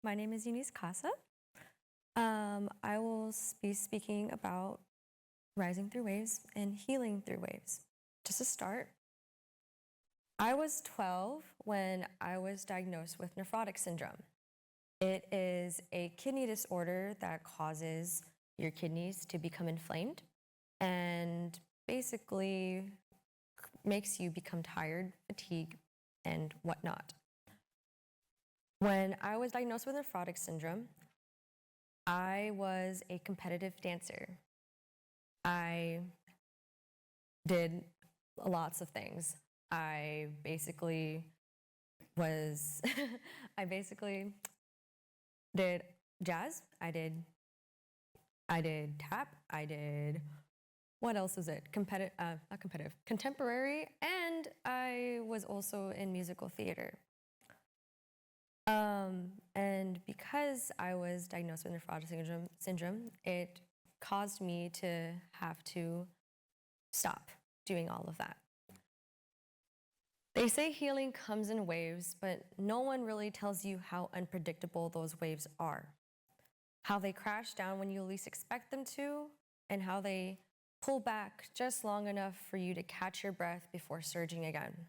My name is Eunice-Casa. I will be speaking about rising through waves and healing through waves. Just to start, I was 12 when I was diagnosed with nephrotic syndrome. It is a kidney disorder that causes your kidneys to become inflamed and basically makes you become tired, fatigued, and whatnot. When I was diagnosed with nephrotic syndrome, I was a competitive dancer. I did lots of things. I basically did jazz. I did tap. What else is it? Not competitive, contemporary, and I was also in musical theater. And because I was diagnosed with nephrotic syndrome, it caused me to have to stop doing all of that. They say healing comes in waves, but no one really tells you how unpredictable those waves are. How they crash down when you least expect them to, and how they pull back just long enough for you to catch your breath before surging again.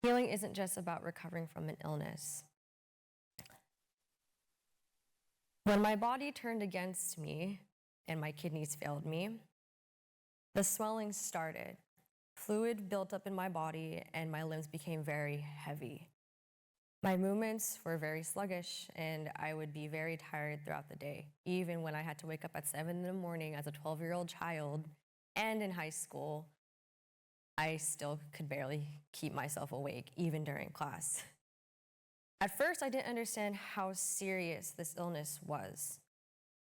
Healing isn't just about recovering from an illness. When my body turned against me and my kidneys failed me, the swelling started. Fluid built up in my body and my limbs became very heavy. My movements were very sluggish and I would be very tired throughout the day, even when I had to wake up at 7 in the morning as a 12-year-old child and in high school. I still could barely keep myself awake, even during class. At first, I didn't understand how serious this illness was.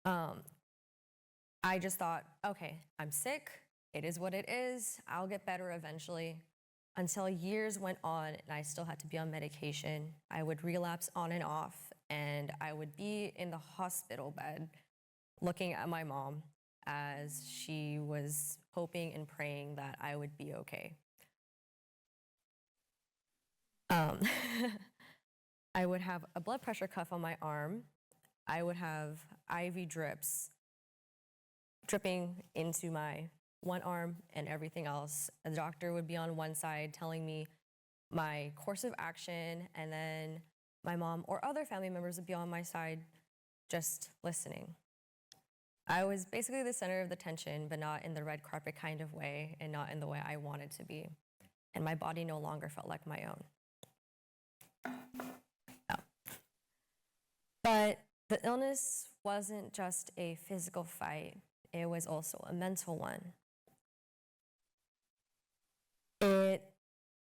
I just thought, okay, I'm sick, it is what it is, I'll get better eventually. Until years went on and I still had to be on medication. I would relapse on and off, and I would be in the hospital bed looking at my mom as she was hoping and praying that I would be okay. I would have a blood pressure cuff on my arm. I would have IV drips dripping into my one arm and everything else. The doctor would be on one side telling me my course of action, and then my mom or other family members would be on my side just listening. I was basically the center of the tension, but not in the red carpet kind of way and not in the way I wanted to be. And my body no longer felt like my own. Oh. But the illness wasn't just a physical fight, it was also a mental one. It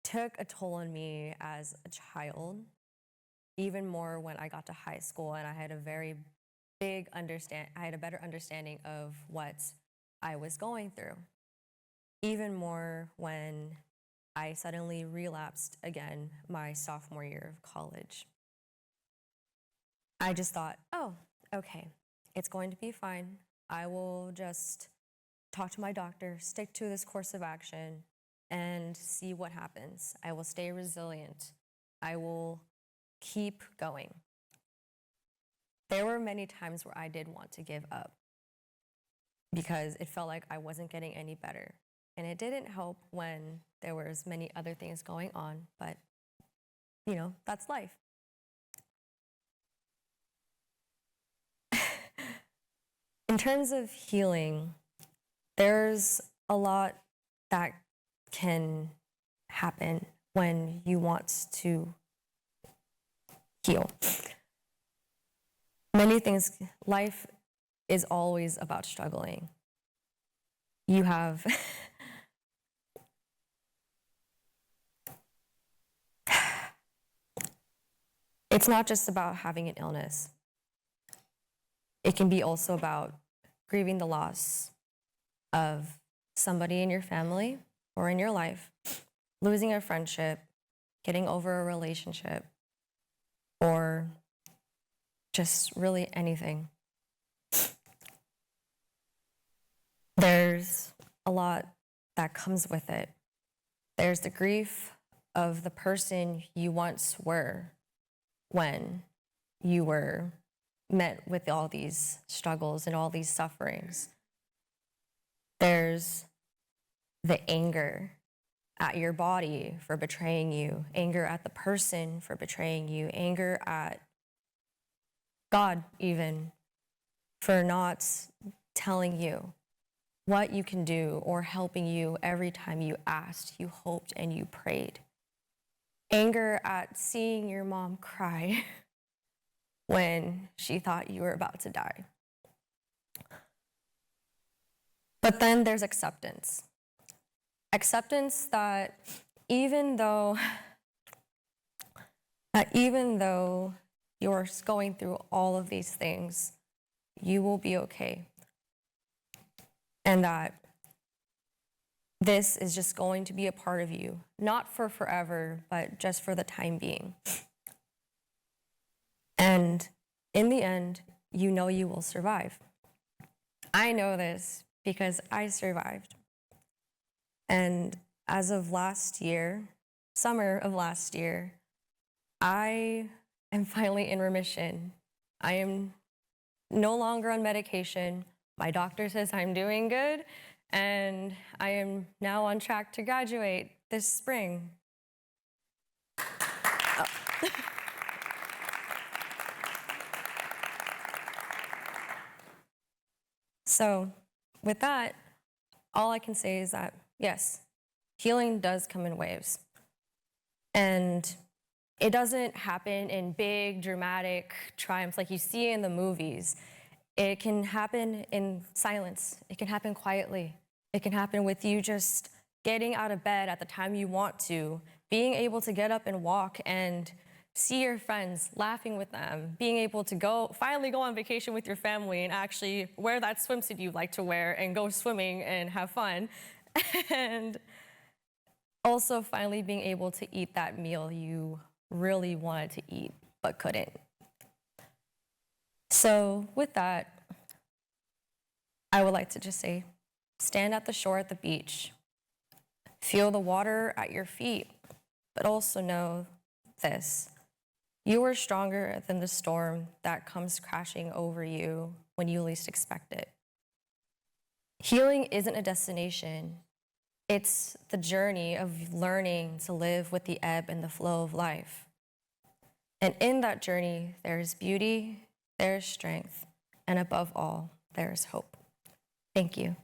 took a toll on me as a child, even more when I got to high school and I had a better understanding of what I was going through. Even more when I suddenly relapsed again my sophomore year of college. I just thought, oh, okay, it's going to be fine. I will just talk to my doctor, stick to this course of action, and see what happens. I will stay resilient. I will keep going. There were many times where I did want to give up because it felt like I wasn't getting any better. And it didn't help when there was many other things going on, but that's life. In terms of healing, there's a lot that can happen when you want to heal. Many things, life is always about struggling. You have it's not just about having an illness. It can be also about grieving the loss of somebody in your family or in your life, losing a friendship, getting over a relationship, or just really anything. There's a lot that comes with it. There's the grief of the person you once were when you were met with all these struggles and all these sufferings. There's the anger at your body for betraying you, anger at the person for betraying you, anger at God even for not telling you what you can do or helping you every time you asked, you hoped, and you prayed. Anger at seeing your mom cry when she thought you were about to die. But then there's acceptance. Acceptance that even though you're going through all of these things, you will be okay. And that this is just going to be a part of you, not for forever, but just for the time being. And in the end, you know you will survive. I know this because I survived. And as of last year, summer of last year, I am finally in remission. I am no longer on medication. My doctor says I'm doing good, and I am now on track to graduate this spring. Oh. So with that, all I can say is that, yes, healing does come in waves. And it doesn't happen in big, dramatic triumphs like you see in the movies. It can happen in silence. It can happen quietly. It can happen with you just getting out of bed at the time you want to, being able to get up and walk and see your friends, laughing with them, being able to finally go on vacation with your family and actually wear that swimsuit you like to wear and go swimming and have fun. And also finally being able to eat that meal you really wanted to eat but couldn't. So with that, I would like to just say, stand at the shore at the beach, feel the water at your feet, but also know this: you are stronger than the storm that comes crashing over you when you least expect it. Healing isn't a destination. It's the journey of learning to live with the ebb and the flow of life. And in that journey, there is beauty, there is strength, and above all, there is hope. Thank you.